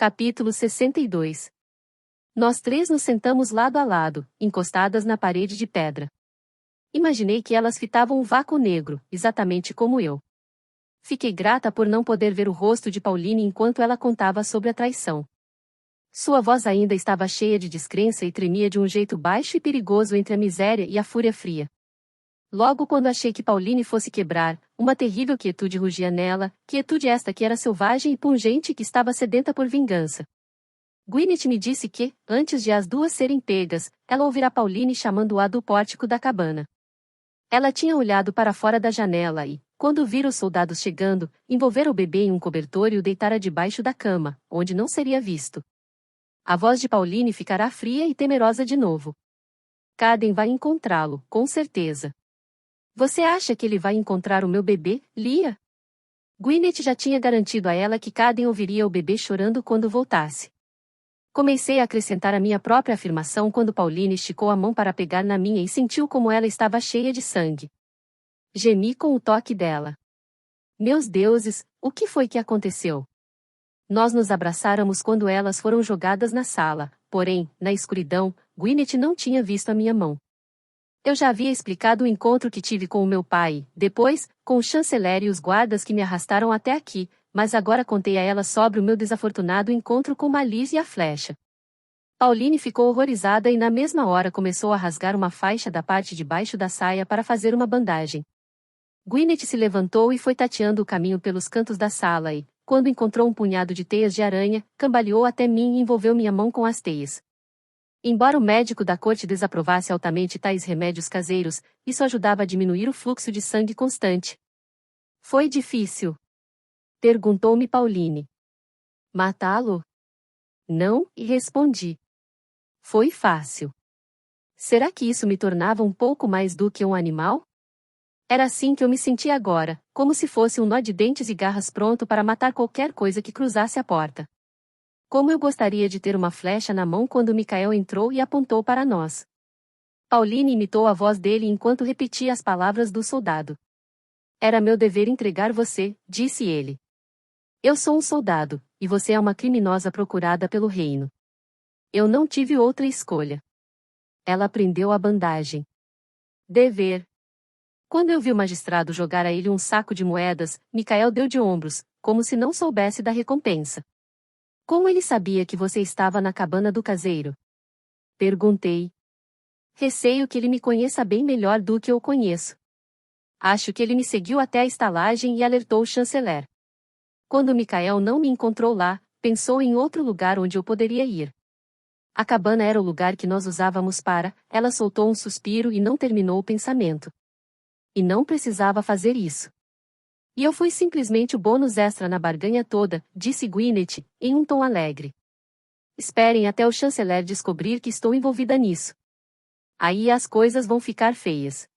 Capítulo 62. Nós três nos sentamos lado a lado, encostadas na parede de pedra. Imaginei que elas fitavam um vácuo negro, exatamente como eu. Fiquei grata por não poder ver o rosto de Pauline enquanto ela contava sobre a traição. Sua voz ainda estava cheia de descrença e tremia de um jeito baixo e perigoso entre a miséria e a fúria fria. Logo quando achei que Pauline fosse quebrar, uma terrível quietude rugia nela, quietude esta que era selvagem e pungente e que estava sedenta por vingança. Gwyneth me disse que, antes de as duas serem pegas, ela ouvira Pauline chamando-a do pórtico da cabana. Ela tinha olhado para fora da janela e, quando vira os soldados chegando, envolvera o bebê em um cobertor e o deitara debaixo da cama, onde não seria visto. A voz de Pauline ficará fria e temerosa de novo. Caden vai encontrá-lo, com certeza. Você acha que ele vai encontrar o meu bebê, Lia? Gwyneth já tinha garantido a ela que Caden ouviria o bebê chorando quando voltasse. Comecei a acrescentar a minha própria afirmação quando Pauline esticou a mão para pegar na minha e sentiu como ela estava cheia de sangue. Gemi com o toque dela. Meus deuses, o que foi que aconteceu? Nós nos abraçáramos quando elas foram jogadas na sala, porém, na escuridão, Gwyneth não tinha visto a minha mão. Eu já havia explicado o encontro que tive com o meu pai, depois, com o chanceler e os guardas que me arrastaram até aqui, mas agora contei a ela sobre o meu desafortunado encontro com Malice e a flecha. Pauline ficou horrorizada e na mesma hora começou a rasgar uma faixa da parte de baixo da saia para fazer uma bandagem. Gwyneth se levantou e foi tateando o caminho pelos cantos da sala e, quando encontrou um punhado de teias de aranha, cambaleou até mim e envolveu minha mão com as teias. Embora o médico da corte desaprovasse altamente tais remédios caseiros, isso ajudava a diminuir o fluxo de sangue constante. Foi difícil? Perguntou-me Pauline. Matá-lo? Não, e respondi. Foi fácil. Será que isso me tornava um pouco mais do que um animal? Era assim que eu me sentia agora, como se fosse um nó de dentes e garras pronto para matar qualquer coisa que cruzasse a porta. Como eu gostaria de ter uma flecha na mão quando Michael entrou e apontou para nós. Pauline imitou a voz dele enquanto repetia as palavras do soldado. Era meu dever entregar você, disse ele. Eu sou um soldado, e você é uma criminosa procurada pelo reino. Eu não tive outra escolha. Ela prendeu a bandagem. Dever. Quando eu vi o magistrado jogar a ele um saco de moedas, Michael deu de ombros, como se não soubesse da recompensa. Como ele sabia que você estava na cabana do caseiro? Perguntei. Receio que ele me conheça bem melhor do que eu conheço. Acho que ele me seguiu até a estalagem e alertou o chanceler. Quando Michael não me encontrou lá, pensou em outro lugar onde eu poderia ir. A cabana era o lugar que nós usávamos para. Ela soltou um suspiro e não terminou o pensamento. E não precisava fazer isso. E eu fui simplesmente o bônus extra na barganha toda, disse Gwyneth, em um tom alegre. Esperem até o chanceler descobrir que estou envolvida nisso. Aí as coisas vão ficar feias.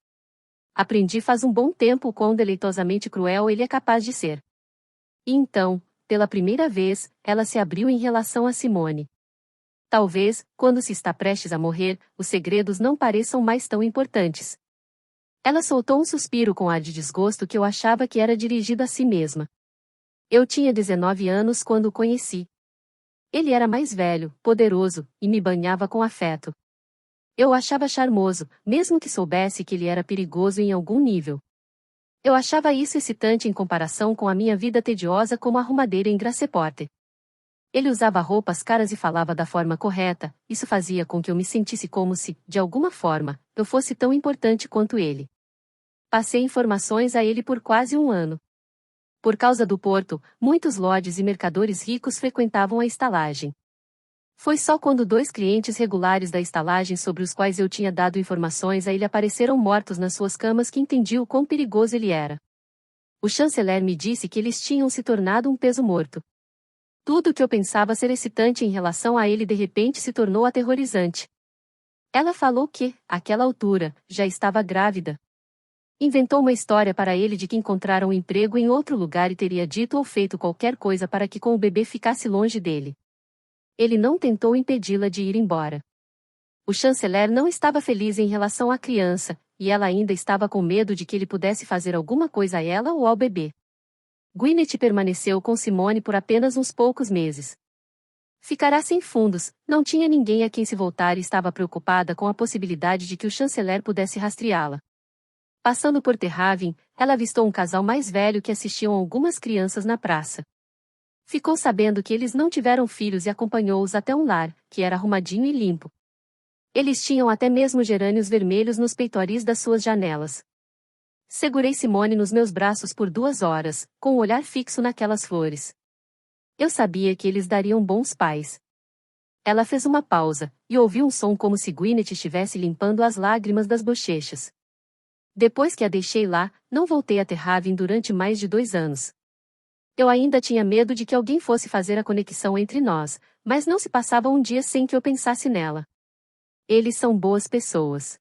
Aprendi faz um bom tempo o quão deleitosamente cruel ele é capaz de ser. E então, pela primeira vez, ela se abriu em relação a Simone. Talvez, quando se está prestes a morrer, os segredos não pareçam mais tão importantes. Ela soltou um suspiro com ar de desgosto que eu achava que era dirigido a si mesma. Eu tinha 19 anos quando o conheci. Ele era mais velho, poderoso, e me banhava com afeto. Eu o achava charmoso, mesmo que soubesse que ele era perigoso em algum nível. Eu achava isso excitante em comparação com a minha vida tediosa como arrumadeira em Graceporte. Ele usava roupas caras e falava da forma correta, isso fazia com que eu me sentisse como se, de alguma forma, eu fosse tão importante quanto ele. Passei informações a ele por quase um ano. Por causa do porto, muitos lordes e mercadores ricos frequentavam a estalagem. Foi só quando 2 clientes regulares da estalagem sobre os quais eu tinha dado informações a ele apareceram mortos nas suas camas que entendi o quão perigoso ele era. O chanceler me disse que eles tinham se tornado um peso morto. Tudo o que eu pensava ser excitante em relação a ele de repente se tornou aterrorizante. Ela falou que, àquela altura, já estava grávida. Inventou uma história para ele de que encontrara um emprego em outro lugar e teria dito ou feito qualquer coisa para que com o bebê ficasse longe dele. Ele não tentou impedi-la de ir embora. O chanceler não estava feliz em relação à criança, e ela ainda estava com medo de que ele pudesse fazer alguma coisa a ela ou ao bebê. Gwyneth permaneceu com Simone por apenas uns poucos meses. Ficará sem fundos, não tinha ninguém a quem se voltar e estava preocupada com a possibilidade de que o chanceler pudesse rastreá-la. Passando por Terravin, ela avistou um casal mais velho que assistiam algumas crianças na praça. Ficou sabendo que eles não tiveram filhos e acompanhou-os até um lar, que era arrumadinho e limpo. Eles tinham até mesmo gerânios vermelhos nos peitoris das suas janelas. Segurei Simone nos meus braços por 2 horas, com o olhar fixo naquelas flores. Eu sabia que eles dariam bons pais. Ela fez uma pausa, e ouvi um som como se Gwyneth estivesse limpando as lágrimas das bochechas. Depois que a deixei lá, não voltei a Terravin durante mais de 2 anos. Eu ainda tinha medo de que alguém fosse fazer a conexão entre nós, mas não se passava um dia sem que eu pensasse nela. Eles são boas pessoas.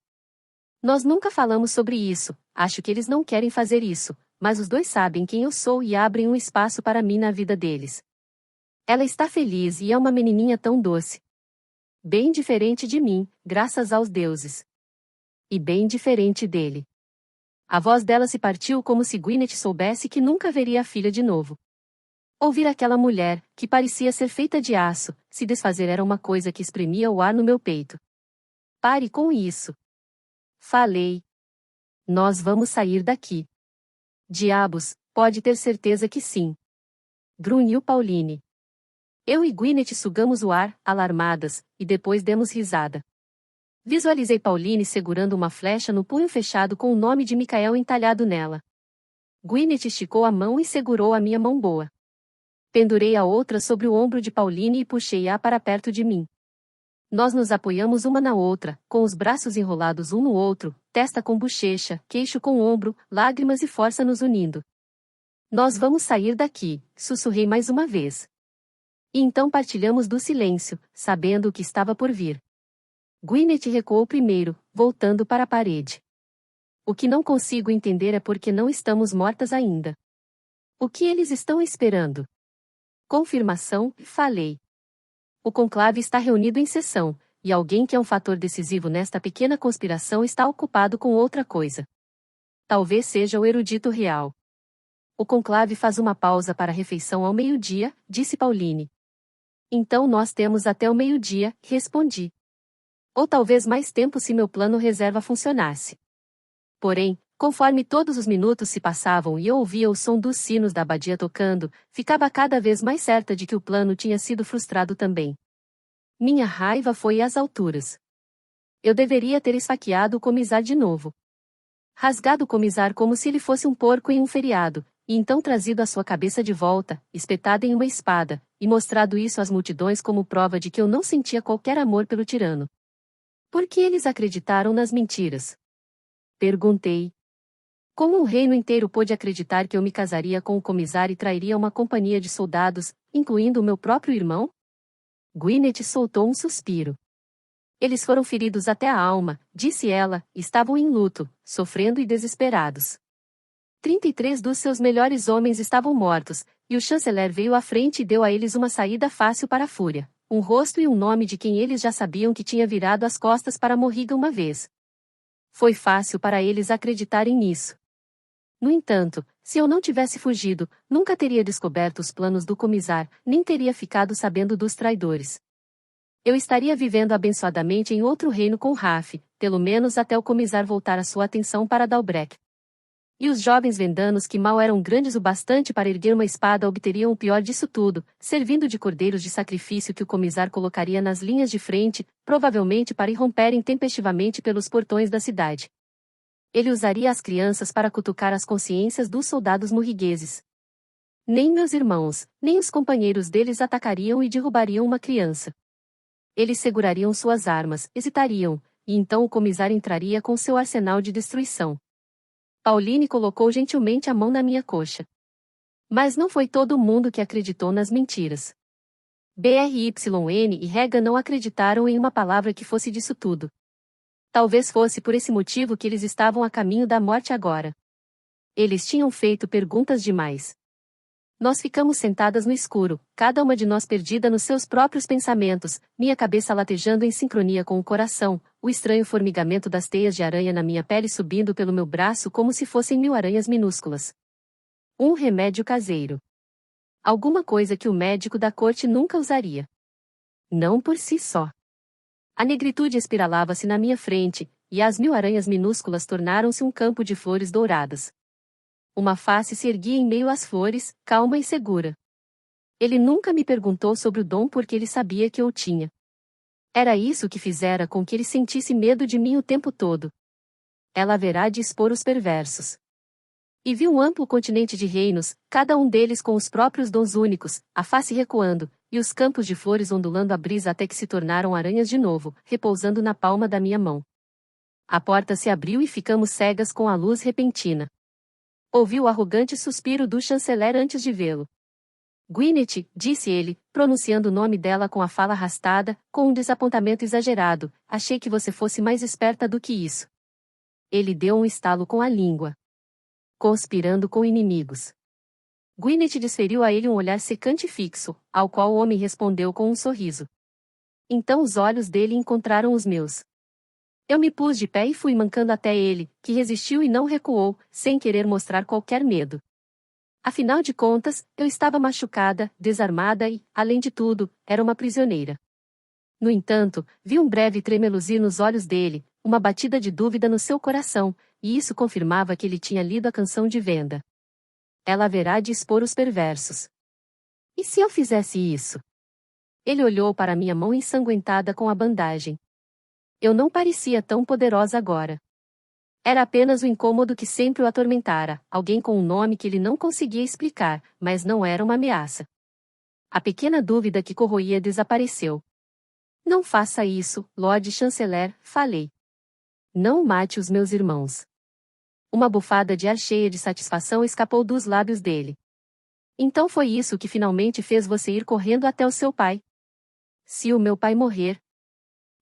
Nós nunca falamos sobre isso, acho que eles não querem fazer isso, mas os dois sabem quem eu sou e abrem um espaço para mim na vida deles. Ela está feliz e é uma menininha tão doce. Bem diferente de mim, graças aos deuses. E bem diferente dele. A voz dela se partiu como se Gwyneth soubesse que nunca veria a filha de novo. Ouvir aquela mulher, que parecia ser feita de aço, se desfazer era uma coisa que espremia o ar no meu peito. Pare com isso. Falei. Nós vamos sair daqui. Diabos, pode ter certeza que sim. Grunhiu Pauline. Eu e Gwyneth sugamos o ar, alarmadas, e depois demos risada. Visualizei Pauline segurando uma flecha no punho fechado com o nome de Michael entalhado nela. Gwyneth esticou a mão e segurou a minha mão boa. Pendurei a outra sobre o ombro de Pauline e puxei-a para perto de mim. Nós nos apoiamos uma na outra, com os braços enrolados um no outro, testa com bochecha, queixo com ombro, lágrimas e força nos unindo. Nós vamos sair daqui, sussurrei mais uma vez. E então partilhamos do silêncio, sabendo o que estava por vir. Gwyneth recuou primeiro, voltando para a parede. O que não consigo entender é por que não estamos mortas ainda. O que eles estão esperando? Confirmação, falei. O conclave está reunido em sessão, e alguém que é um fator decisivo nesta pequena conspiração está ocupado com outra coisa. Talvez seja o erudito real. O conclave faz uma pausa para a refeição ao meio-dia, disse Pauline. Então nós temos até o meio-dia, respondi. Ou talvez mais tempo se meu plano reserva funcionasse. Porém, conforme todos os minutos se passavam e eu ouvia o som dos sinos da abadia tocando, ficava cada vez mais certa de que o plano tinha sido frustrado também. Minha raiva foi às alturas. Eu deveria ter esfaqueado o comisar de novo. Rasgado o comisar como se ele fosse um porco em um feriado, e então trazido a sua cabeça de volta, espetada em uma espada, e mostrado isso às multidões como prova de que eu não sentia qualquer amor pelo tirano. Por que eles acreditaram nas mentiras? Perguntei. Como um reino inteiro pôde acreditar que eu me casaria com o comissário e trairia uma companhia de soldados, incluindo o meu próprio irmão? Gwyneth soltou um suspiro. Eles foram feridos até a alma, disse ela, estavam em luto, sofrendo e desesperados. 33 dos seus melhores homens estavam mortos, e o chanceler veio à frente e deu a eles uma saída fácil para a fúria. Um rosto e um nome de quem eles já sabiam que tinha virado as costas para Morriga uma vez. Foi fácil para eles acreditarem nisso. No entanto, se eu não tivesse fugido, nunca teria descoberto os planos do comissário, nem teria ficado sabendo dos traidores. Eu estaria vivendo abençoadamente em outro reino com Raf, pelo menos até o comissário voltar a sua atenção para Dalbrek. E os jovens vendanos que mal eram grandes o bastante para erguer uma espada obteriam o pior disso tudo, servindo de cordeiros de sacrifício que o comissário colocaria nas linhas de frente, provavelmente para irromperem tempestivamente pelos portões da cidade. Ele usaria as crianças para cutucar as consciências dos soldados morrigueses. Nem meus irmãos, nem os companheiros deles atacariam e derrubariam uma criança. Eles segurariam suas armas, hesitariam, e então o comissário entraria com seu arsenal de destruição. Pauline colocou gentilmente a mão na minha coxa. Mas não foi todo mundo que acreditou nas mentiras. Bryn e Regan não acreditaram em uma palavra que fosse disso tudo. Talvez fosse por esse motivo que eles estavam a caminho da morte agora. Eles tinham feito perguntas demais. Nós ficamos sentadas no escuro, cada uma de nós perdida nos seus próprios pensamentos, minha cabeça latejando em sincronia com o coração, o estranho formigamento das teias de aranha na minha pele subindo pelo meu braço como se fossem 1000 aranhas minúsculas. Um remédio caseiro. Alguma coisa que o médico da corte nunca usaria. Não por si só. A negritude espiralava-se na minha frente, e as 1000 aranhas minúsculas tornaram-se um campo de flores douradas. Uma face se erguia em meio às flores, calma e segura. Ele nunca me perguntou sobre o dom porque ele sabia que eu o tinha. Era isso que fizera com que ele sentisse medo de mim o tempo todo. Ela haverá de expor os perversos. E vi um amplo continente de reinos, cada um deles com os próprios dons únicos, a face recuando, e os campos de flores ondulando à brisa até que se tornaram aranhas de novo, repousando na palma da minha mão. A porta se abriu e ficamos cegas com a luz repentina. Ouvi o arrogante suspiro do chanceler antes de vê-lo. Gwyneth, disse ele, pronunciando o nome dela com a fala arrastada, com um desapontamento exagerado, achei que você fosse mais esperta do que isso. Ele deu um estalo com a língua. Conspirando com inimigos. Gwyneth desferiu a ele um olhar secante e fixo, ao qual o homem respondeu com um sorriso. Então os olhos dele encontraram os meus. Eu me pus de pé e fui mancando até ele, que resistiu e não recuou, sem querer mostrar qualquer medo. Afinal de contas, eu estava machucada, desarmada e, além de tudo, era uma prisioneira. No entanto, vi um breve tremeluzir nos olhos dele, uma batida de dúvida no seu coração, e isso confirmava que ele tinha lido a canção de venda. Ela haverá de expor os perversos. E se eu fizesse isso? Ele olhou para minha mão ensanguentada com a bandagem. Eu não parecia tão poderosa agora. Era apenas o incômodo que sempre o atormentara, alguém com um nome que ele não conseguia explicar, mas não era uma ameaça. A pequena dúvida que corroía desapareceu. Não faça isso, Lord Chanceler, falei. Não mate os meus irmãos. Uma bufada de ar cheia de satisfação escapou dos lábios dele. Então foi isso que finalmente fez você ir correndo até o seu pai. Se o meu pai morrer.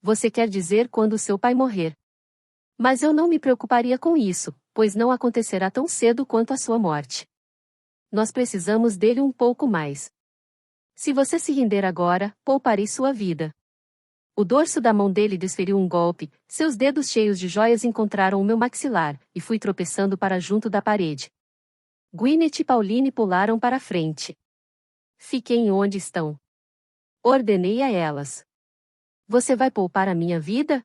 Você quer dizer quando o seu pai morrer. Mas eu não me preocuparia com isso, pois não acontecerá tão cedo quanto a sua morte. Nós precisamos dele um pouco mais. Se você se render agora, pouparei sua vida. O dorso da mão dele desferiu um golpe, seus dedos cheios de joias encontraram o meu maxilar, e fui tropeçando para junto da parede. Gwyneth e Pauline pularam para a frente. Fiquem onde estão. Ordenei a elas. Você vai poupar a minha vida?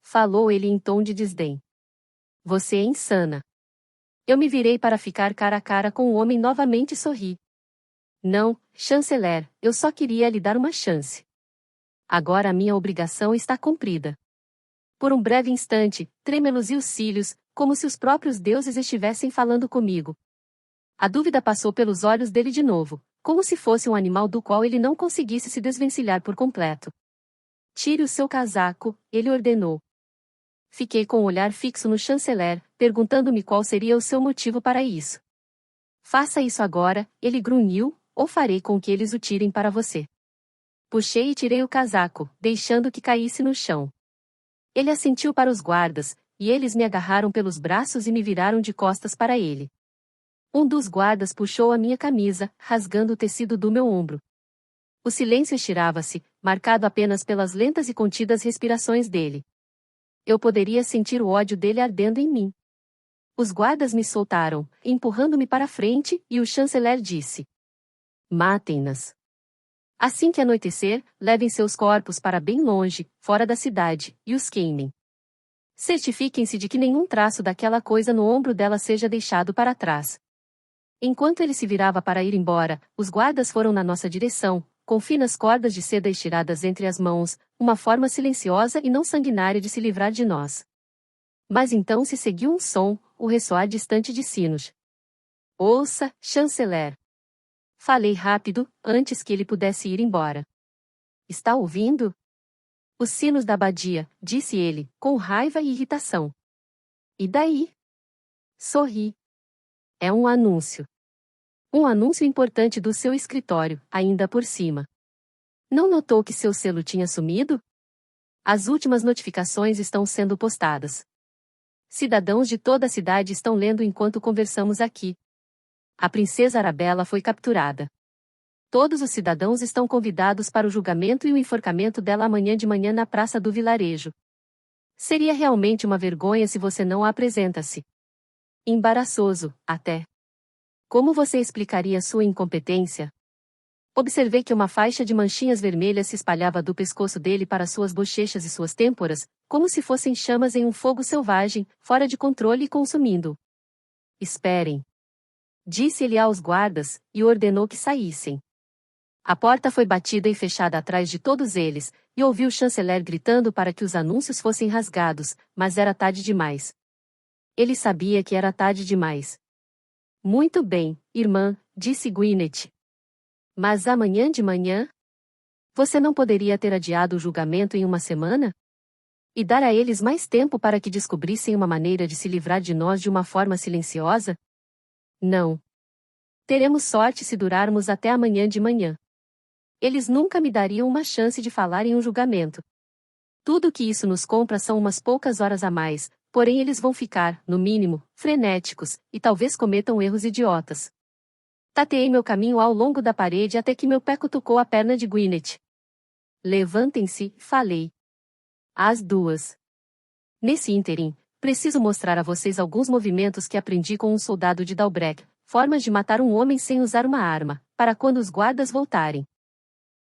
Falou ele em tom de desdém. Você é insana. Eu me virei para ficar cara a cara com o homem novamente e sorri. Não, chanceler, eu só queria lhe dar uma chance. Agora a minha obrigação está cumprida. Por um breve instante, tremeluzi os cílios, como se os próprios deuses estivessem falando comigo. A dúvida passou pelos olhos dele de novo, como se fosse um animal do qual ele não conseguisse se desvencilhar por completo. Tire o seu casaco, ele ordenou. Fiquei com o olhar fixo no chanceler, perguntando-me qual seria o seu motivo para isso. Faça isso agora, ele grunhiu, ou farei com que eles o tirem para você. Puxei e tirei o casaco, deixando que caísse no chão. Ele assentiu para os guardas, e eles me agarraram pelos braços e me viraram de costas para ele. Um dos guardas puxou a minha camisa, rasgando o tecido do meu ombro. O silêncio estirava-se, marcado apenas pelas lentas e contidas respirações dele. Eu poderia sentir o ódio dele ardendo em mim. Os guardas me soltaram, empurrando-me para frente, e o chanceler disse: Matem-nas. Assim que anoitecer, levem seus corpos para bem longe, fora da cidade, e os queimem. Certifiquem-se de que nenhum traço daquela coisa no ombro dela seja deixado para trás. Enquanto ele se virava para ir embora, os guardas foram na nossa direção, com finas cordas de seda estiradas entre as mãos, uma forma silenciosa e não sanguinária de se livrar de nós. Mas então se seguiu um som, o ressoar distante de sinos. Ouça, chanceler. Falei rápido, antes que ele pudesse ir embora. Está ouvindo? Os sinos da abadia, disse ele, com raiva e irritação. E daí? Sorri. É um anúncio. Um anúncio importante do seu escritório, ainda por cima. Não notou que seu selo tinha sumido? As últimas notificações estão sendo postadas. Cidadãos de toda a cidade estão lendo enquanto conversamos aqui. A princesa Arabella foi capturada. Todos os cidadãos estão convidados para o julgamento e o enforcamento dela amanhã de manhã na praça do vilarejo. Seria realmente uma vergonha se você não a apresenta-se. Embaraçoso, até. Como você explicaria sua incompetência? Observei que uma faixa de manchinhas vermelhas se espalhava do pescoço dele para suas bochechas e suas têmporas, como se fossem chamas em um fogo selvagem, fora de controle e consumindo. Esperem. Disse ele aos guardas, e ordenou que saíssem. A porta foi batida e fechada atrás de todos eles, e ouvi o chanceler gritando para que os anúncios fossem rasgados, mas era tarde demais. Ele sabia que era tarde demais. Muito bem, irmã, disse Gwyneth. Mas amanhã de manhã? Você não poderia ter adiado o julgamento em uma semana? E dar a eles mais tempo para que descobrissem uma maneira de se livrar de nós de uma forma silenciosa? Não. Teremos sorte se durarmos até amanhã de manhã. Eles nunca me dariam uma chance de falar em um julgamento. Tudo que isso nos compra são umas poucas horas a mais, porém eles vão ficar, no mínimo, frenéticos, e talvez cometam erros idiotas. Tateei meu caminho ao longo da parede até que meu pé cutucou a perna de Gwyneth. Levantem-se, falei. As duas. Nesse ínterim, preciso mostrar a vocês alguns movimentos que aprendi com um soldado de Dalbrek, formas de matar um homem sem usar uma arma, para quando os guardas voltarem.